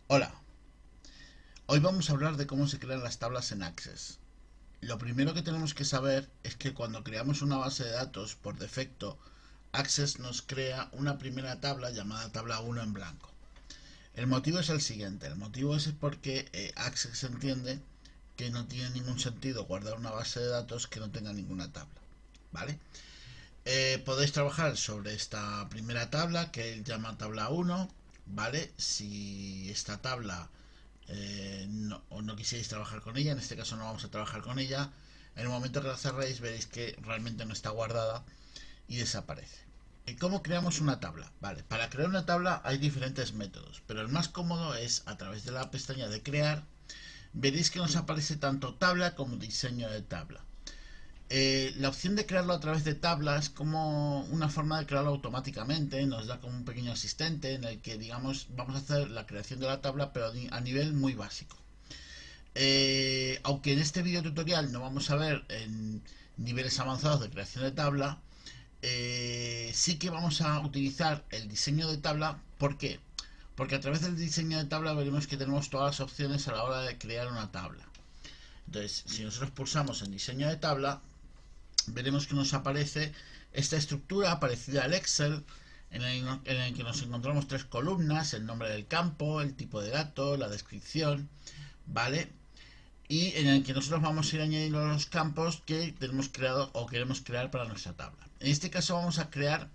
Hola, hoy vamos a hablar de cómo se crean las tablas en Access. Lo primero que tenemos que saber es que cuando creamos una base de datos, por defecto, Access nos crea una primera tabla llamada tabla 1 en blanco. El motivo es el siguiente, el motivo es porque Access entiende que no tiene ningún sentido guardar una base de datos que no tenga ninguna tabla, ¿vale? Podéis trabajar sobre esta primera tabla que él llama tabla 1, ¿vale? Si esta tabla o no quisierais trabajar con ella, en este caso no vamos a trabajar con ella, en el momento que la cerréis veréis que realmente no está guardada y desaparece. ¿Cómo creamos una tabla? Vale, para crear una tabla hay diferentes métodos, pero el más cómodo es a través de la pestaña de crear. Veréis que nos aparece tanto tabla como diseño de tabla. La opción de crearlo a través de tablas es como una forma de crearlo automáticamente, nos da como un pequeño asistente en el que digamos vamos a hacer la creación de la tabla pero a nivel muy básico. Aunque en este video tutorial no vamos a ver en niveles avanzados de creación de tabla, sí que vamos a utilizar el diseño de tabla. ¿Por qué? Porque a través del diseño de tabla veremos que tenemos todas las opciones a la hora de crear una tabla. Entonces, si nosotros pulsamos en diseño de tabla, veremos que nos aparece esta estructura parecida al Excel, en el que nos encontramos tres columnas: el nombre del campo, el tipo de dato, la descripción, ¿vale? Y en el que nosotros vamos a ir añadiendo los campos que tenemos creado o queremos crear para nuestra tabla. En este caso vamos a crear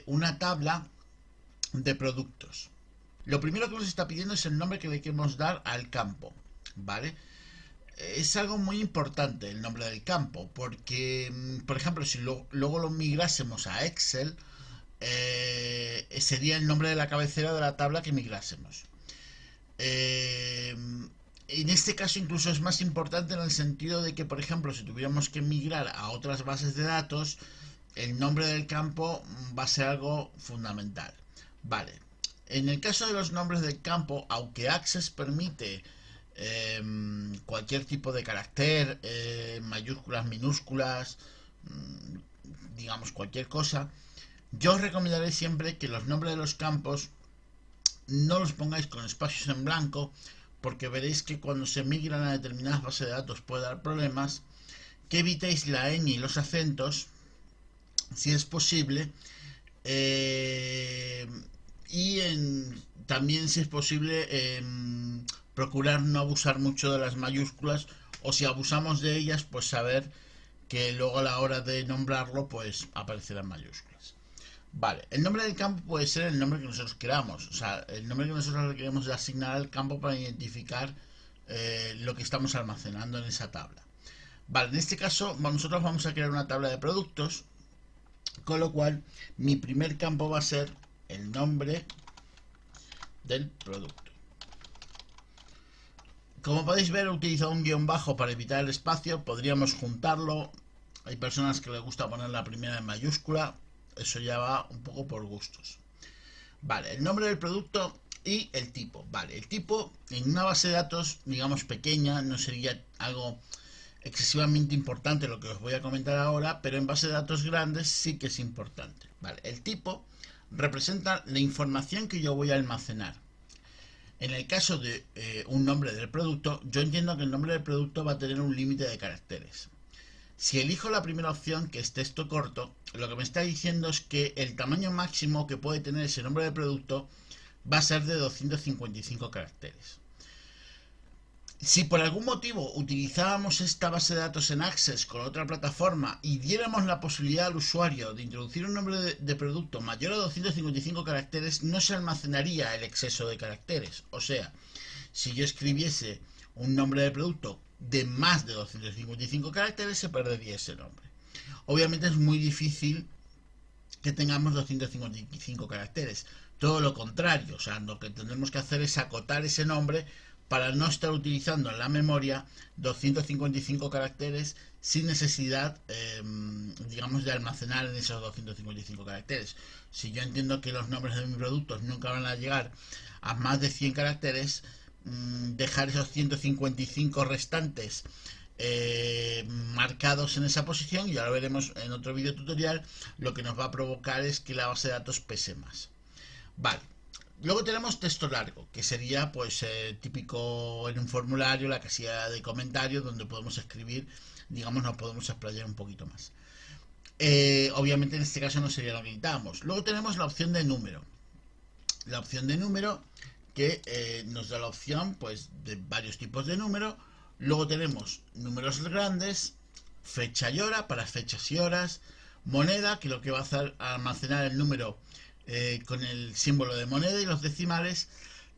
una tabla de productos. Lo primero que nos está pidiendo es el nombre que le queremos dar al campo, ¿vale? Es algo muy importante el nombre del campo, porque, por ejemplo, si luego lo migrásemos a Excel, sería el nombre de la cabecera de la tabla que migrásemos. En este caso incluso es más importante en el sentido de que, por ejemplo, si tuviéramos que migrar a otras bases de datos, el nombre del campo va a ser algo fundamental. Vale. En el caso de los nombres del campo, aunque Access permite cualquier tipo de carácter, mayúsculas, minúsculas, digamos cualquier cosa, yo os recomendaré siempre que los nombres de los campos no los pongáis con espacios en blanco, porque veréis que cuando se migran a determinadas bases de datos puede dar problemas. Que evitéis la ñ y los acentos, si es posible, eh, y también, si es posible, procurar no abusar mucho de las mayúsculas, o si abusamos de ellas, pues saber que luego a la hora de nombrarlo pues aparecerán mayúsculas. Vale, el nombre del campo puede ser el nombre que nosotros queramos, o sea, el nombre que nosotros le queremos asignar al campo para identificar lo que estamos almacenando en esa tabla. Vale, en este caso nosotros vamos a crear una tabla de productos, con lo cual mi primer campo va a ser el nombre del producto. Como podéis ver, he utilizado un guión bajo para evitar el espacio. Podríamos juntarlo. Hay personas que les gusta poner la primera en mayúscula. Eso ya va un poco por gustos. Vale, el nombre del producto y el tipo. Vale, el tipo en una base de datos, digamos, pequeña, no sería algo excesivamente importante lo que os voy a comentar ahora, pero en base de datos grandes sí que es importante. Vale, el tipo representa la información que yo voy a almacenar. En el caso de un nombre del producto, yo entiendo que el nombre del producto va a tener un límite de caracteres. Si elijo la primera opción, que es texto corto, lo que me está diciendo es que el tamaño máximo que puede tener ese nombre de producto va a ser de 255 caracteres. Si por algún motivo utilizábamos esta base de datos en Access con otra plataforma y diéramos la posibilidad al usuario de introducir un nombre de producto mayor a 255 caracteres, no se almacenaría el exceso de caracteres. O sea, si yo escribiese un nombre de producto de más de 255 caracteres, se perdería ese nombre. Obviamente es muy difícil que tengamos 255 caracteres. Todo lo contrario, o sea, lo que tendremos que hacer es acotar ese nombre para no estar utilizando en la memoria 255 caracteres sin necesidad, digamos, de almacenar en esos 255 caracteres. Si yo entiendo que los nombres de mis productos nunca van a llegar a más de 100 caracteres, dejar esos 155 restantes marcados en esa posición, y ahora veremos en otro video tutorial, lo que nos va a provocar es que la base de datos pese más. Vale, Luego tenemos texto largo, que sería pues típico en un formulario, la casilla de comentarios, donde podemos escribir, digamos, nos podemos explayar un poquito más. Obviamente en este caso no sería lo que necesitamos. Luego tenemos la opción de número. La opción de número que nos da la opción pues de varios tipos de número. Luego tenemos números grandes, fecha y hora para fechas y horas, moneda, que lo que va a hacer almacenar el número con el símbolo de moneda y los decimales.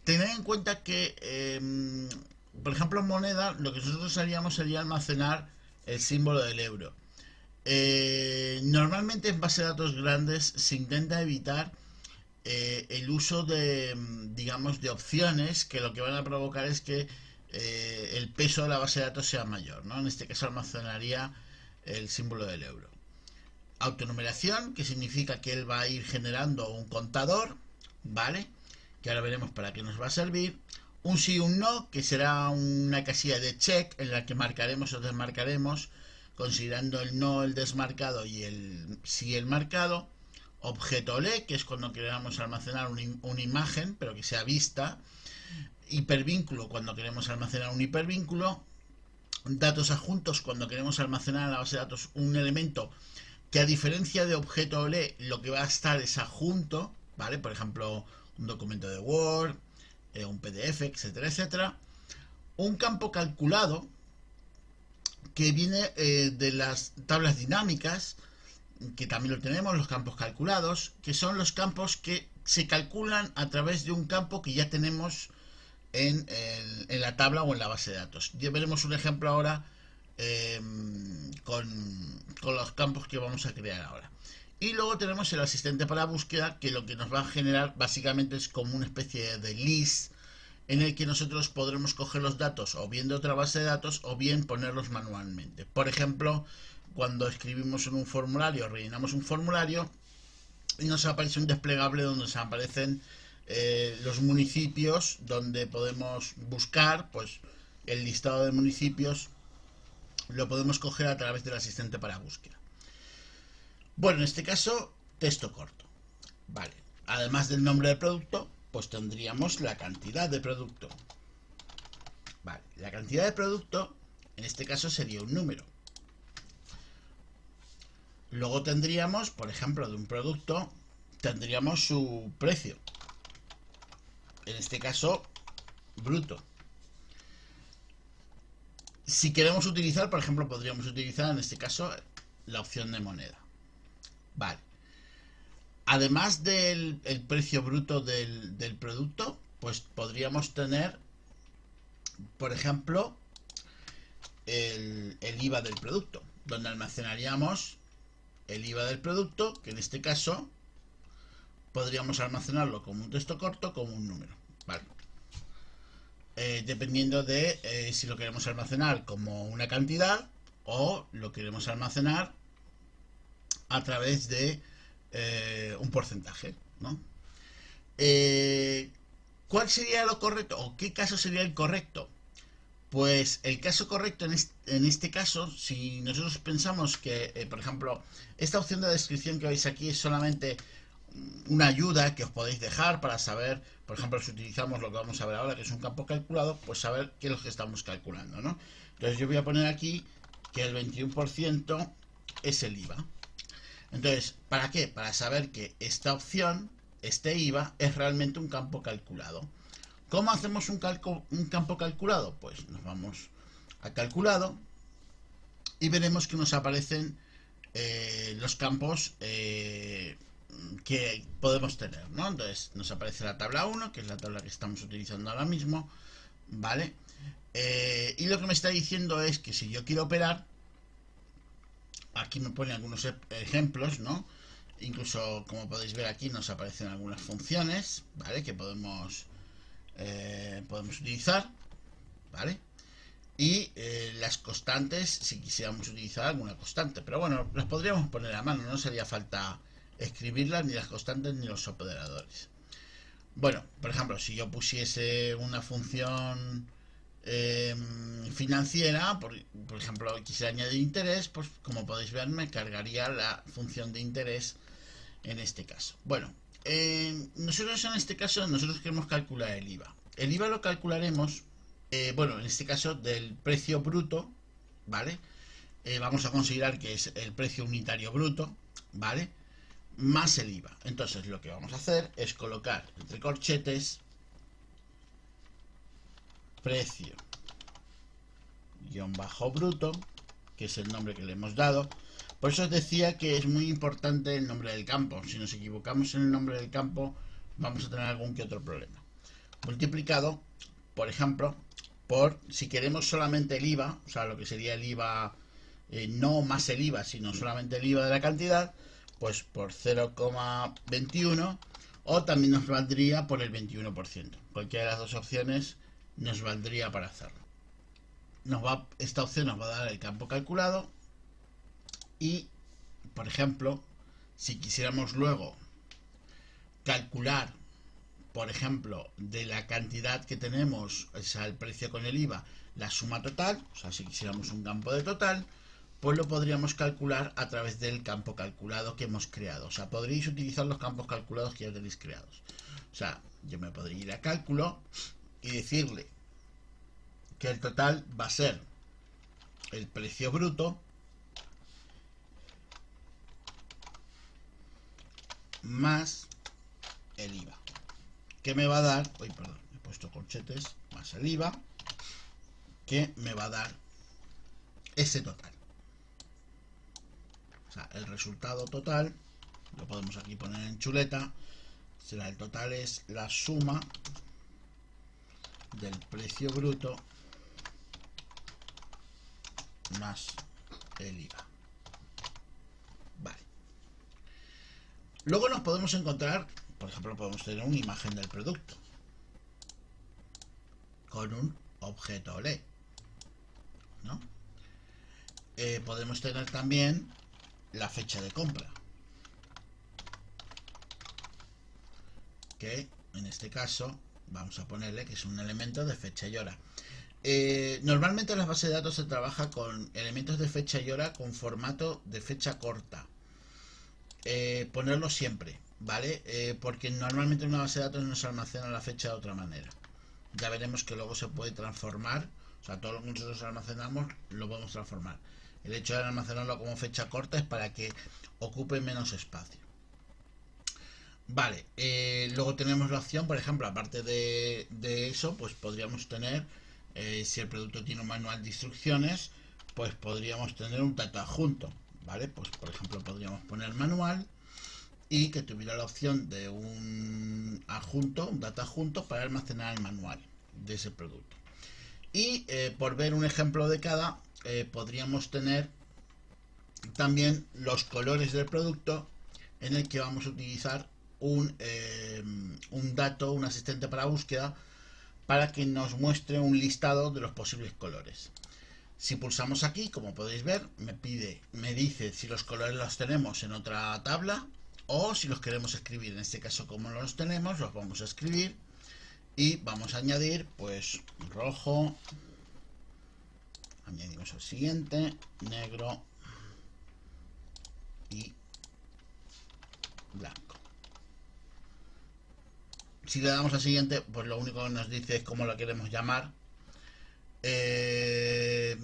Tened en cuenta que, por ejemplo, en moneda, lo que nosotros haríamos sería almacenar el símbolo del euro. Normalmente en base de datos grandes se intenta evitar el uso de, digamos, de opciones que lo que van a provocar es que el peso de la base de datos sea mayor, ¿no? En este caso almacenaría el símbolo del euro. Autonumeración, que significa que él va a ir generando un contador, ¿vale? Que ahora veremos para qué nos va a servir. Un sí y un no, que será una casilla de check en la que marcaremos o desmarcaremos, considerando el no el desmarcado y el sí el marcado. Objeto le, que es cuando queramos almacenar una imagen, pero que sea vista. Hipervínculo, cuando queremos almacenar un hipervínculo. Datos adjuntos, cuando queremos almacenar en la base de datos un elemento que a diferencia de objeto le, lo que va a estar es adjunto, ¿vale? Por ejemplo, un documento de Word, un PDF, etcétera, etcétera. Un campo calculado, que viene de las tablas dinámicas, que también lo tenemos, los campos calculados, que son los campos que se calculan a través de un campo que ya tenemos en la tabla o en la base de datos. Ya veremos un ejemplo ahora eh, con los campos que vamos a crear ahora. Y luego tenemos el asistente para búsqueda, que lo que nos va a generar básicamente es como una especie de list en el que nosotros podremos coger los datos o bien de otra base de datos o bien ponerlos manualmente. Por ejemplo, cuando escribimos en un formulario, rellenamos un formulario y nos aparece un desplegable donde nos aparecen los municipios donde podemos buscar, pues el listado de municipios lo podemos coger a través del asistente para búsqueda. Bueno, en este caso, texto corto. Vale. Además del nombre del producto, pues tendríamos la cantidad de producto. Vale. La cantidad de producto, en este caso, sería un número. Luego tendríamos, por ejemplo, de un producto, tendríamos su precio. En este caso, bruto. Si queremos utilizar, por ejemplo, podríamos utilizar en este caso la opción de moneda. Vale. Además del precio bruto del producto, pues podríamos tener, por ejemplo, el IVA del producto, donde almacenaríamos el IVA del producto, que en este caso podríamos almacenarlo como un texto corto, como un número. Vale. Dependiendo de si lo queremos almacenar como una cantidad o lo queremos almacenar a través de un porcentaje, ¿no? ¿Cuál sería lo correcto o qué caso sería el correcto? Pues el caso correcto en este caso, si nosotros pensamos que, por ejemplo, esta opción de descripción que veis aquí es solamente una ayuda que os podéis dejar para saber, por ejemplo, si utilizamos lo que vamos a ver ahora, que es un campo calculado, pues saber qué es lo que estamos calculando, ¿no? Entonces yo voy a poner aquí que el 21% es el IVA. Entonces, ¿para qué? Para saber que esta opción, este IVA, es realmente un campo calculado. ¿Cómo hacemos un campo calculado? Pues nos vamos a calculado y veremos que nos aparecen los campos que podemos tener, ¿no? Entonces nos aparece la tabla 1, que es la tabla que estamos utilizando ahora mismo, ¿vale? Y lo que me está diciendo es que si yo quiero operar, aquí me pone algunos ejemplos, ¿no? Incluso, como podéis ver aquí, nos aparecen algunas funciones, ¿vale? Que podemos utilizar, ¿vale? Y las constantes, si quisiéramos utilizar alguna constante. Pero bueno, las podríamos poner a mano, no sería falta escribirlas, ni las constantes ni los operadores. Bueno, por ejemplo, si yo pusiese una función financiera, por ejemplo, quisiera añadir interés, pues como podéis ver me cargaría la función de interés en este caso. Bueno, Nosotros en este caso, nosotros queremos calcular el IVA. El IVA lo calcularemos, bueno, en este caso del precio bruto, ¿vale? Vamos a considerar que es el precio unitario bruto, ¿vale? Más el IVA. Entonces lo que vamos a hacer es colocar entre corchetes precio guión bajo bruto, que es el nombre que le hemos dado. Por eso os decía que es muy importante el nombre del campo. Si nos equivocamos en el nombre del campo, vamos a tener algún que otro problema. Multiplicado, por ejemplo, por, si queremos solamente el IVA, o sea, lo que sería el IVA, no más el IVA, sino solamente el IVA de la cantidad, pues por 0,21, o también nos valdría por el 21%. Cualquiera de las dos opciones nos valdría para hacerlo. Esta opción nos va a dar el campo calculado y, por ejemplo, si quisiéramos luego calcular, por ejemplo, de la cantidad que tenemos, o sea, el precio con el IVA, la suma total, o sea, si quisiéramos un campo de total, pues lo podríamos calcular a través del campo calculado que hemos creado. O sea, podréis utilizar los campos calculados que ya tenéis creados. O sea, yo me podría ir a cálculo y decirle que el total va a ser el precio bruto más el IVA, que me va a dar, perdón, he puesto corchetes, más el IVA, que me va a dar ese total. O sea, el resultado total, lo podemos aquí poner en chuleta, será el total es la suma del precio bruto más el IVA. Vale. Luego nos podemos encontrar, por ejemplo, podemos tener una imagen del producto con un objeto OLED, ¿no? Podemos tener también la fecha de compra, que en este caso vamos a ponerle que es un elemento de fecha y hora. Normalmente en las bases de datos se trabaja con elementos de fecha y hora con formato de fecha corta. Ponerlo siempre, ¿vale? Porque normalmente en una base de datos no se almacena la fecha de otra manera. Ya veremos que luego se puede transformar, o sea, todo lo que nosotros almacenamos lo podemos transformar. El hecho de almacenarlo como fecha corta es para que ocupe menos espacio. Vale, luego tenemos la opción, por ejemplo, aparte de eso, pues podríamos tener, si el producto tiene un manual de instrucciones, pues podríamos tener un dato adjunto, ¿vale? Pues por ejemplo podríamos poner manual y que tuviera la opción de un adjunto, un dato adjunto para almacenar el manual de ese producto. Y por ver un ejemplo de cada, podríamos tener también los colores del producto en el que vamos a utilizar un dato, un asistente para búsqueda, para que nos muestre un listado de los posibles colores. Si pulsamos aquí, como podéis ver, me dice si los colores los tenemos en otra tabla o si los queremos escribir. En este caso, como los tenemos, los vamos a escribir y vamos a añadir, pues, rojo, añadimos el siguiente, negro y blanco. Si le damos al siguiente, pues lo único que nos dice es cómo lo queremos llamar. Eso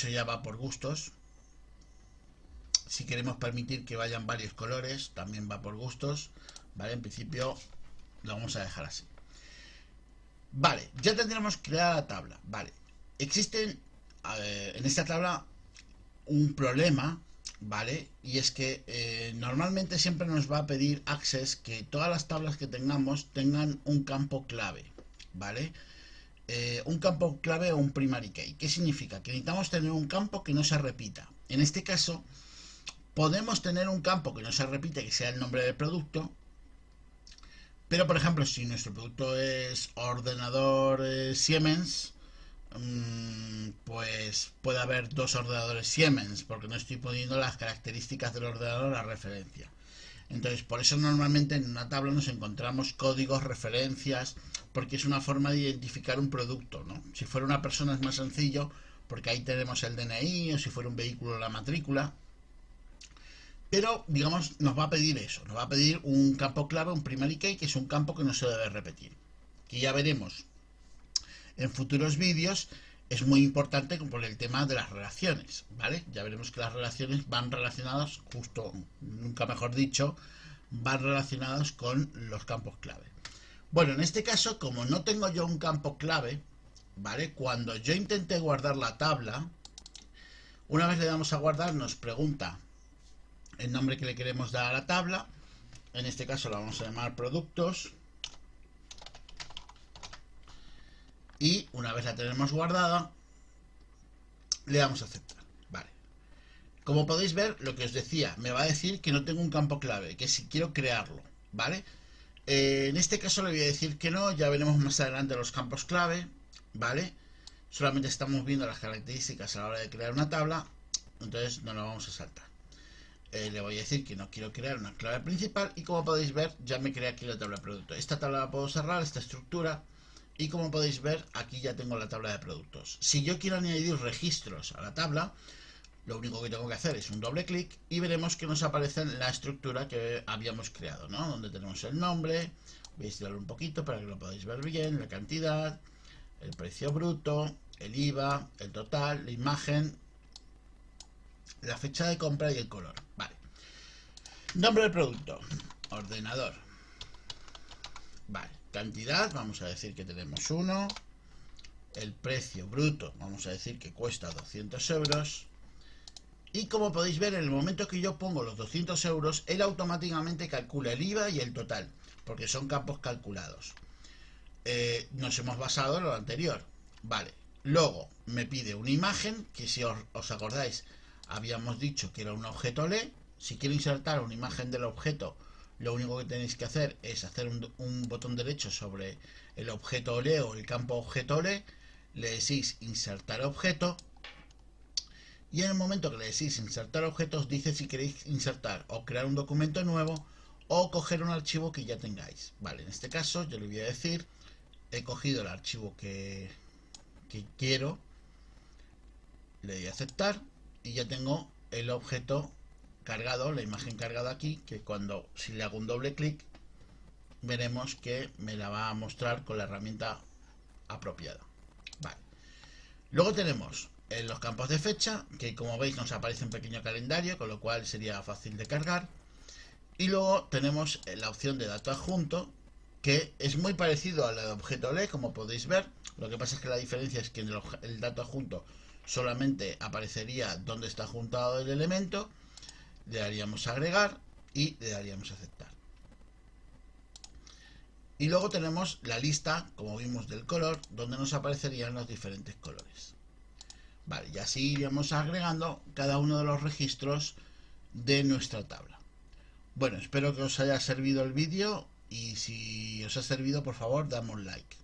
ya va por gustos. Si queremos permitir que vayan varios colores, también va por gustos. Vale, en principio lo vamos a dejar así. Vale, ya tendremos creada la tabla. Vale, existen en esta tabla un problema, ¿vale? Y es que normalmente siempre nos va a pedir Access que todas las tablas que tengamos tengan un campo clave, ¿vale? Un campo clave o un primary key. ¿Qué significa? Que necesitamos tener un campo que no se repita. En este caso, podemos tener un campo que no se repite, que sea el nombre del producto. Pero, por ejemplo, si nuestro producto es ordenador Siemens, pues puede haber dos ordenadores Siemens, porque no estoy poniendo las características del ordenador a referencia. Entonces, por eso normalmente en una tabla nos encontramos códigos, referencias, porque es una forma de identificar un producto, ¿no? Si fuera una persona es más sencillo, porque ahí tenemos el DNI, o si fuera un vehículo la matrícula. Pero, digamos, nos va a pedir eso, nos va a pedir un campo clave, un primary key, que es un campo que no se debe repetir. Que ya veremos en futuros vídeos, es muy importante por el tema de las relaciones, ¿vale? Ya veremos que las relaciones van relacionadas, justo, nunca mejor dicho, van relacionadas con los campos clave. Bueno, en este caso, como no tengo yo un campo clave, ¿vale? Cuando yo intenté guardar la tabla, una vez le damos a guardar, nos pregunta el nombre que le queremos dar a la tabla. En este caso la vamos a llamar productos. Y una vez la tenemos guardada, le damos a aceptar. Vale. Como podéis ver, lo que os decía, me va a decir que no tengo un campo clave, que si quiero crearlo, ¿vale? En este caso le voy a decir que no, ya veremos más adelante los campos clave, ¿vale? Solamente estamos viendo las características a la hora de crear una tabla, entonces no lo vamos a saltar. Le voy a decir que no quiero crear una clave principal y como podéis ver ya me creé aquí la tabla de producto. Esta tabla la puedo cerrar, esta estructura, y como podéis ver aquí ya tengo la tabla de productos. Si yo quiero añadir registros a la tabla, lo único que tengo que hacer es un doble clic y veremos que nos aparece la estructura que habíamos creado, ¿no? Donde tenemos el nombre, voy a estirarlo un poquito para que lo podáis ver bien, la cantidad, el precio bruto, el IVA, el total, la imagen, la fecha de compra y el color. Vale. Nombre del producto, ordenador. Vale. Cantidad, vamos a decir que tenemos 1. El precio bruto, vamos a decir que cuesta 200 euros. Y como podéis ver, en el momento que yo pongo los 200 euros, él automáticamente calcula el IVA y el total, porque son campos calculados. Nos hemos basado en lo anterior. Vale. Luego me pide una imagen, que si os acordáis, habíamos dicho que era un objeto OLE. Si quiero insertar una imagen del objeto, lo único que tenéis que hacer es hacer un botón derecho sobre el objeto OLE o el campo objeto OLE, le decís insertar objeto y en el momento que le decís insertar objeto os dice si queréis insertar o crear un documento nuevo o coger un archivo que ya tengáis. Vale, en este caso yo le voy a decir, he cogido el archivo que quiero, le doy a aceptar y ya tengo el objeto cargado, la imagen cargada aquí, que cuando si le hago un doble clic veremos que me la va a mostrar con la herramienta apropiada. Vale. Luego tenemos en los campos de fecha, que como veis nos aparece un pequeño calendario, con lo cual sería fácil de cargar. Y luego tenemos la opción de dato adjunto, que es muy parecido a la de objeto OLE, como podéis ver. Lo que pasa es que la diferencia es que en el dato adjunto solamente aparecería donde está juntado el elemento. Le daríamos a agregar y le daríamos a aceptar. Y luego tenemos la lista, como vimos, del color, donde nos aparecerían los diferentes colores. Vale, y así iremos agregando cada uno de los registros de nuestra tabla. Bueno, espero que os haya servido el vídeo y si os ha servido, por favor, dame un like.